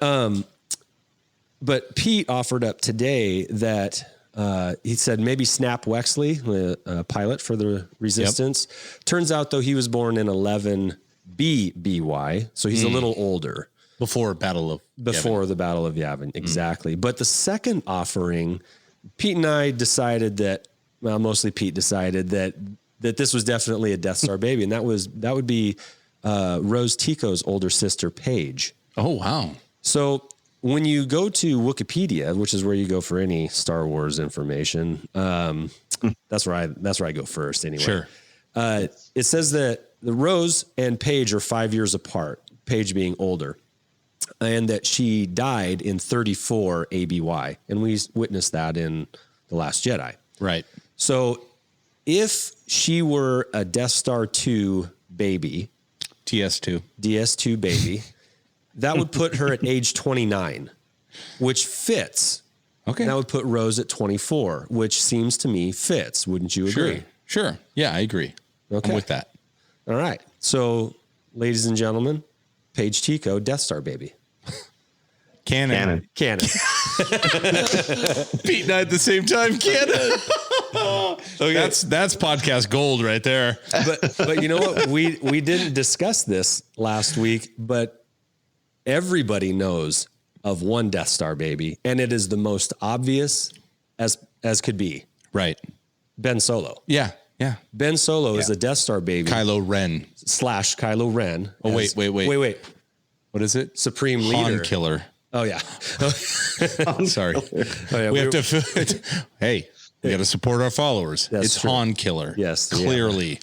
Pete offered up today that he said maybe Snap Wexley, a pilot for the Resistance. Yep. Turns out, though, he was born in 11 BBY, so he's a little older. Before the Battle of Yavin, exactly. But the second offering, Pete and I decided that, well, mostly Pete decided that this was definitely a Death Star baby, and that would be Rose Tico's older sister, Paige. Oh, wow. So when you go to Wikipedia, which is where you go for any Star Wars information, that's where I go first anyway. Sure. It says that the Rose and Paige are 5 years apart, Paige being older, and that she died in 34 ABY. And we witnessed that in The Last Jedi. Right. So if she were a Death Star 2 baby, DS2 baby, that would put her at age 29, which fits. Okay. And that would put Rose at 24, which seems to me fits. Wouldn't you agree? Sure. Yeah, I agree. Okay. I'm with that. All right. So, ladies and gentlemen, Paige Tico, Death Star baby. Canon. Canon. Pete and I at the same time. Canon. Okay. That's podcast gold right there. But you know what? We didn't discuss this last week, but everybody knows of one Death Star baby, and it is the most obvious as could be. Right. Ben Solo. Yeah. Ben Solo is a Death Star baby. Kylo Ren. / Kylo Ren. Oh, wait. What is it? Supreme Han Leader. Killer. Oh, yeah. Sorry. Oh, yeah, we have to. Hey, we got to support our followers. That's it's true. Han Killer. Yes. Clearly.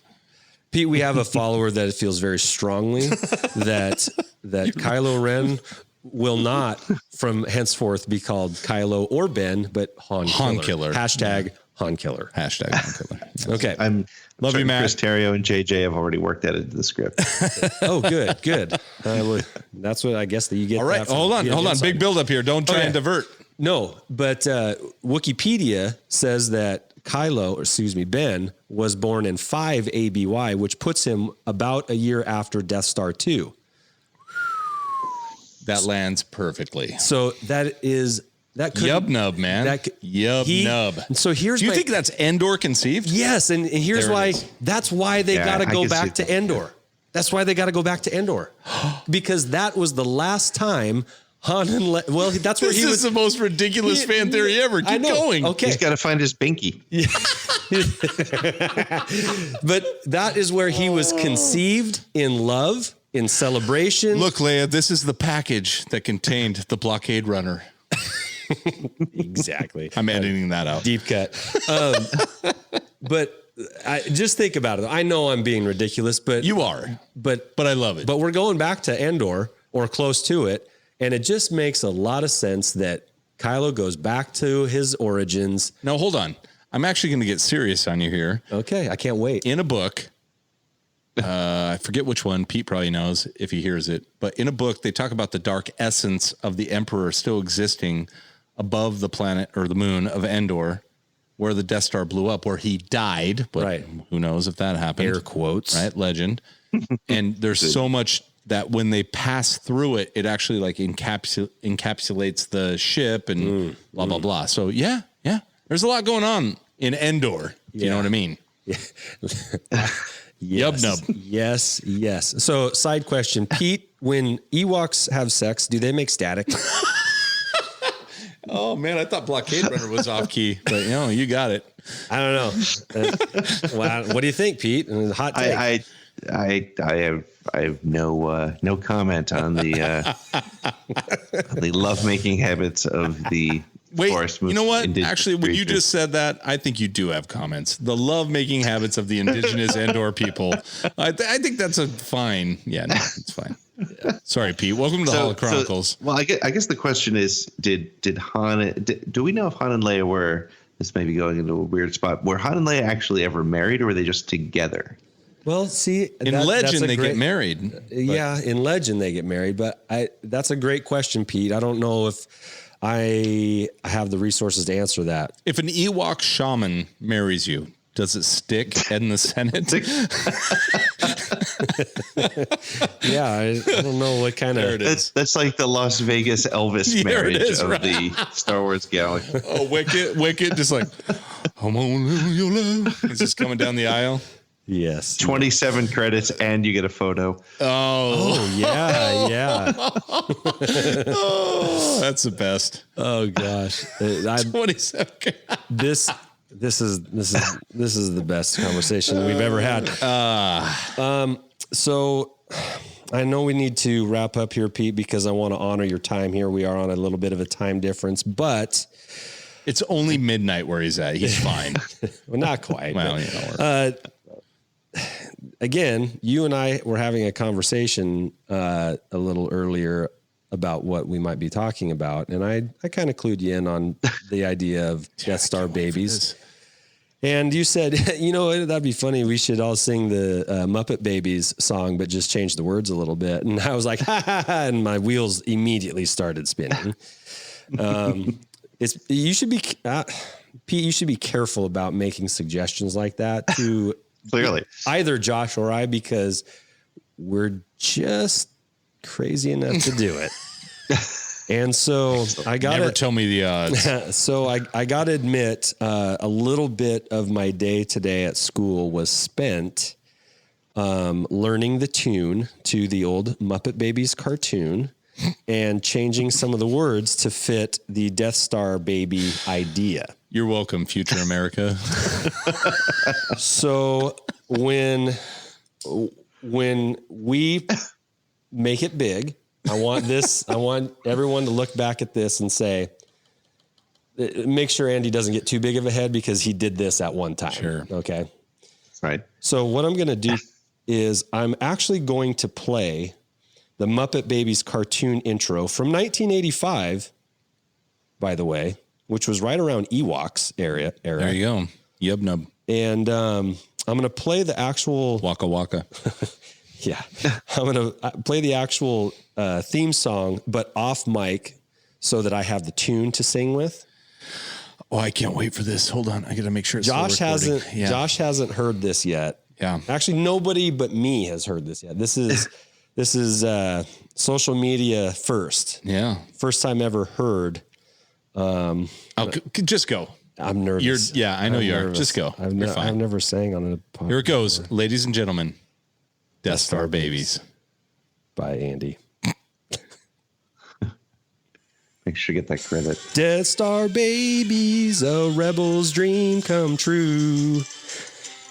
Pete, we have a follower that feels very strongly that Kylo Ren will not from henceforth be called Kylo or Ben, but Han Killer. Hashtag Han Killer. Hashtag Han Killer. Okay. I'm Love you, Matt. Chris Terrio and JJ have already worked that into the script. Oh, good. That's what I guess that you get. All right. Hold on. Big build up here. Don't try and divert. No, but Wikipedia says that Ben was born in 5 ABY, which puts him about a year after Death Star 2. That lands perfectly. So that could Yub nub, man. Nub. So here's Do you think that's Endor conceived? Yes, and here's There it why. is. That's why they got to go back to Endor. That's why they got to go back to Endor, because that was the last time Han and that's where This is the most ridiculous fan theory ever. Keep going. Okay, He's got to find his binky. but that is where he was conceived in love, in celebration. Look, Leia, this is the package that contained the blockade runner. Exactly. I'm editing that out. Deep cut. But I just think about it. I know I'm being ridiculous, but You are, but I love it. But we're going back to Endor or close to it. And it just makes a lot of sense that Kylo goes back to his origins. Now, hold on. I'm actually going to get serious on you here. Okay. I can't wait. In a book, I forget which one, Pete probably knows if he hears it, but in a book, they talk about the dark essence of the Emperor still existing above the planet or the moon of Endor, where the Death Star blew up, where he died. But right. Who knows if that happened? Air quotes. Right? Legend. And there's so much that when they pass through it, it actually like encapsulates the ship and blah, blah, blah. So yeah. There's a lot going on in Endor. You know what I mean? Yeah. Yub nub. Yes. So side question, Pete, when Ewoks have sex, do they make static? Oh man, I thought Blockade Runner was off key, but you got it. I don't know. What do you think, Pete? Hot take. I have no comment on the lovemaking habits of the Wait, you know what? Actually, when you just said that, I think you do have comments. The love-making habits of the indigenous Endor people. I think that's a fine. Yeah, no, it's fine. Yeah. Sorry, Pete. Welcome to Holochronicles. Well, I guess the question is, do we know if Han and Leia were? This may be going into a weird spot. Were Han and Leia actually ever married, or were they just together? Well, see, in Legend they get married. Yeah, in Legend they get married, but that's a great question, Pete. I don't know if I have the resources to answer that. If an Ewok shaman marries you, does it stick in the Senate? Yeah, I don't know what kind of. That's like the Las Vegas Elvis marriage of the Star Wars galaxy. Oh, Wicked, just like, I'm on your love. It's just coming down the aisle. Yes. 27 credits and you get a photo. Oh yeah. Oh, that's the best. Oh gosh. 27. This is the best conversation we've ever had. So I know we need to wrap up here, Pete, because I want to honor your time here. We are on a little bit of a time difference, but it's only midnight where he's at. He's fine. Well, not quite. Well, again, you and I were having a conversation a little earlier about what we might be talking about. And I kind of clued you in on the idea of Death Star babies. And you said, that'd be funny. We should all sing the Muppet Babies song, but just change the words a little bit. And I was like, ha ha ha. And my wheels immediately started spinning. Pete, you should be careful about making suggestions like that to Clearly either Josh or I, because we're just crazy enough to do it. And so I got Never tell me the odds. So I got to admit, a little bit of my day today at school was spent learning the tune to the old Muppet Babies cartoon and changing some of the words to fit the Death Star baby idea. You're welcome, future America. So when we make it big, I want everyone to look back at this and say, make sure Andy doesn't get too big of a head because he did this at one time. Sure. Okay. right. So what I'm going to do is I'm actually going to play the Muppet Babies cartoon intro from 1985, by the way, which was right around Ewoks era. There you go. Yub nub. And I'm going to play the actual Waka waka. Yeah. I'm going to play the actual theme song, but off mic so that I have the tune to sing with. Oh, I can't wait for this. Hold on. I got to make sure it's Josh still recording. Josh hasn't heard this yet. Yeah. Actually, nobody but me has heard this yet. This is social media first. Yeah. First time ever heard. Just go. I'm nervous. I know you are. Just go. I've never sang on a podcast. Here it goes. Ladies and gentlemen, Death Star Babies. By Andy. Make sure you get that credit. Death Star babies, a rebel's dream come true.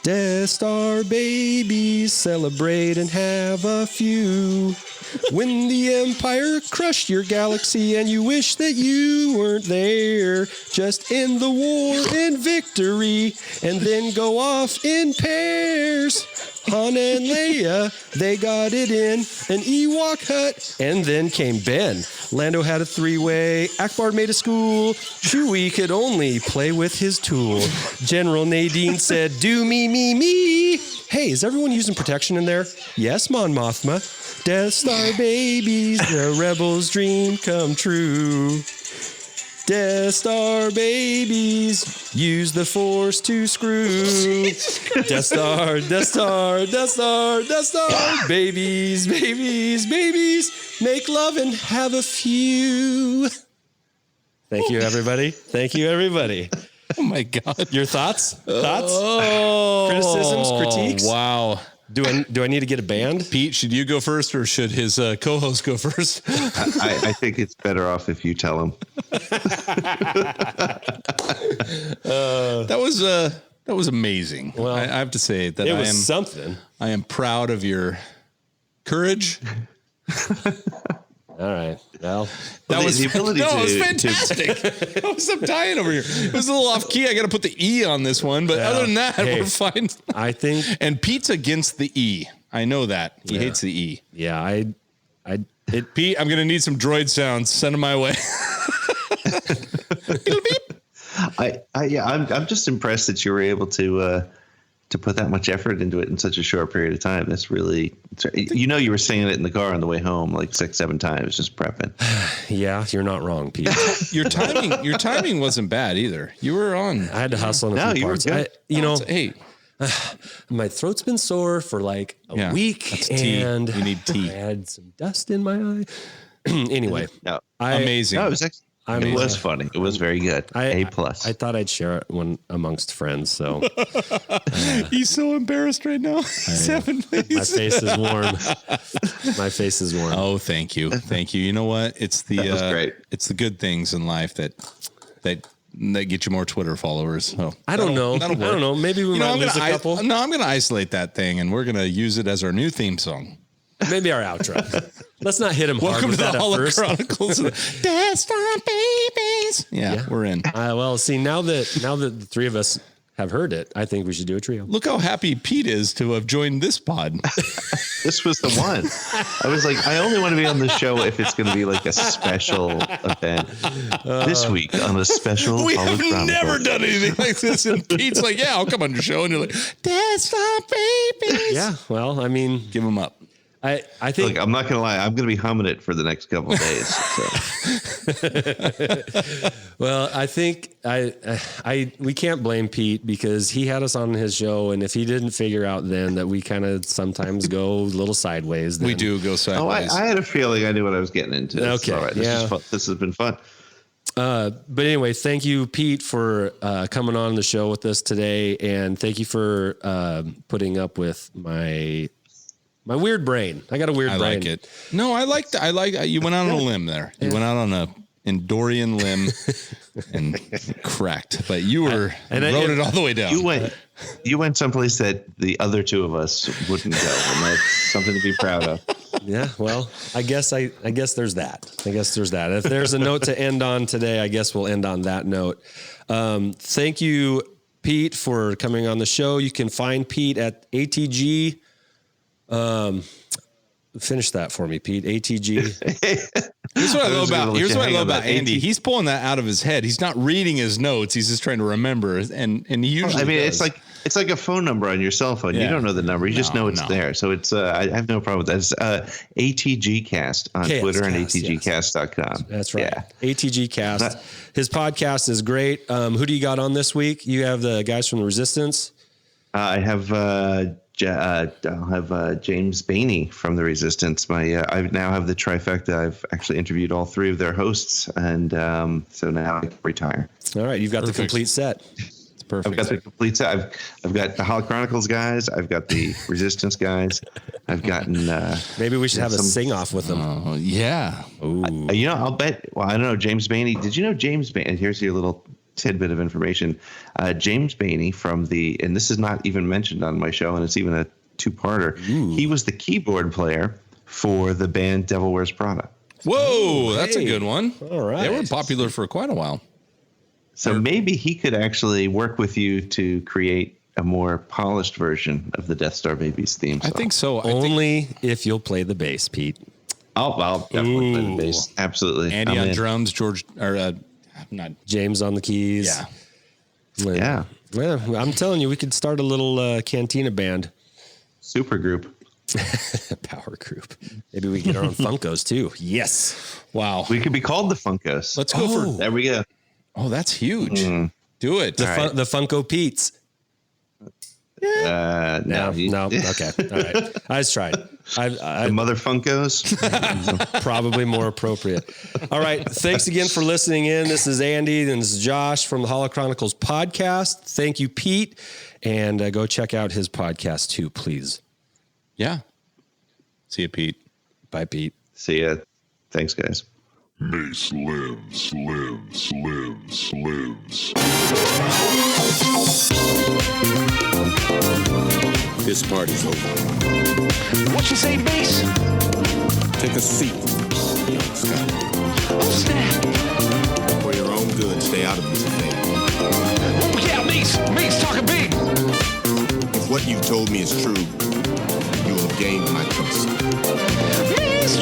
Death Star babies, celebrate and have a few. When the Empire crushed your galaxy and you wish that you weren't there, just end the war in victory and then go off in pairs. Han and Leia, they got it in an Ewok hut, and then came Ben. Lando had a three-way, Akbar made a school, Chewie could only play with his tool. General Nadine said, do me, me, me. Hey, is everyone using protection in there? Yes, Mon Mothma. Death Star babies, the rebel's dream come true. Death Star babies, use the Force to screw. Death Star, Death Star, Death Star, Death Star, babies, babies, babies, make love and have a few. Thank you, everybody. Thank you, everybody. Oh my God. Your thoughts? Oh, Criticisms? Critiques? Wow. Do I need to get a band? Pete, should you go first or should his co-host go first? I think it's better off if you tell him. That was amazing. Well, I have to say that it was something. I am proud of your courage. All right. Well, That was the ability it was to- fantastic. I'm dying over here. It was a little off key. I got to put the E on this one, but other than that, Hey. we're fine. I think, And Pete's against the E. I know that. He hates the E. yeah, Pete, I'm going to need some droid sounds. Send them my way. I'm just impressed that you were able to put that much effort into it in such a short period of time. That's really, you were singing it in the car on the way home like 6-7 times, just prepping. yeah, you're not wrong, Pete. Your timing wasn't bad either. You were on. I had to hustle in a No, few you were parts. good. Hey, My throat's been sore for like a week, that's tea. and You need tea. I had some dust in my eye. Anyway, No, amazing. no, it was actually, it was funny. It was very good. A+. I thought I'd share it amongst friends. So He's so embarrassed right now. Seven my days. face is warm. My face is warm. Oh, thank you. Thank you. You know what? It's the That was great. It's the good things in life that get you more Twitter followers. So I don't know. I that'll work. don't know. Maybe we might lose a couple. I'm going to isolate that thing, and we're going to use it as our new theme song. Maybe our outro. Let's not hit him hard Welcome with to the that at first. Holochronicles. Death Star babies. Yeah, we're in. Well, see, now that the three of us have heard it, I think we should do a trio. Look how happy Pete is to have joined this pod. This was the one. I was like, I only want to be on the show if it's going to be like a special event. This week on a special We have Holochronicles. never done anything like this. And Pete's like, yeah, I'll come on your show. And you're like, that's my babies. Yeah, well, I mean, Give them up. I think Look, I'm not going to lie. I'm going to be humming it for the next couple of days. So. Well, I think we can't blame Pete because he had us on his show, and if he didn't figure out then that we kind of sometimes go a little sideways. Then. We do go sideways. I had a feeling I knew what I was getting into. It's Okay, all right. This has been fun. But anyway, thank you, Pete, for coming on the show with us today, and thank you for putting up with my weird brain. I got a weird brain. I like it. No, I like you went out on a limb there. You went out on a Endorian limb and cracked, but you were rode it all the way down. You went someplace that the other two of us wouldn't go, and that's something to be proud of. Yeah, well, I guess there's that. If there's a note to end on today, I guess we'll end on that note. Thank you, Pete, for coming on the show. You can find Pete at ATG. Finish that for me, Pete. ATG. Here's what I love about Andy. He's pulling that out of his head. He's not reading his notes. He's just trying to remember. And he usually does. it's like a phone number on your cell phone. Yeah. You don't know the number. You just know it's there. So it's I have no problem with that. It's ATGcast on Twitter and ATGcast.com. That's right. Yeah. ATGcast. His podcast is great. Who do you got on this week? You have the guys from the Resistance. I have I'll have James Bainey from the Resistance. I now have the trifecta. I've actually interviewed all three of their hosts, and so now I can retire. All right, you've got the complete set. It's perfect. I've got the complete set. I've got the Holochronicles guys. I've got the Resistance guys. I've gotten. Maybe we should have a sing off with them. Yeah. I'll bet. Well, I don't know. James Bainey. Did you know James Bainey? Here's your little tidbit of information. James Bainey and this is not even mentioned on my show, and it's even a two-parter. He was the keyboard player for the band Devil Wears Prada. Whoa, that's a good one. All right. They were popular for quite a while. So maybe he could actually work with you to create a more polished version of the Death Star Babies theme song. I think so. Only if you'll play the bass, Pete. I'll definitely play the bass. Absolutely. Andy on drums, James on the keys. Yeah. Yeah. Well, I'm telling you, we could start a little cantina band. Super group. Power group. Maybe we get our own Funkos too. Yes. Wow. We could be called the Funkos. Let's go for. There we go. Oh, that's huge. Do it. The Funko Pete's. No. Okay. All right. I just tried. The Mother Funkos. Probably more appropriate. All right. Thanks again for listening in. This is Andy and this is Josh from the Holochronicles Podcast. Thank you, Pete. And go check out his podcast too, please. Yeah. See you, Pete. Bye, Pete. See ya. Thanks, guys. May slims. This party's over. What you say, Mace? Take a seat. Oh, snap. For your own good, stay out of this thing. Oh, yeah, Mace. Mace talking big. If what you've told me is true, you will have gained my trust. Mace,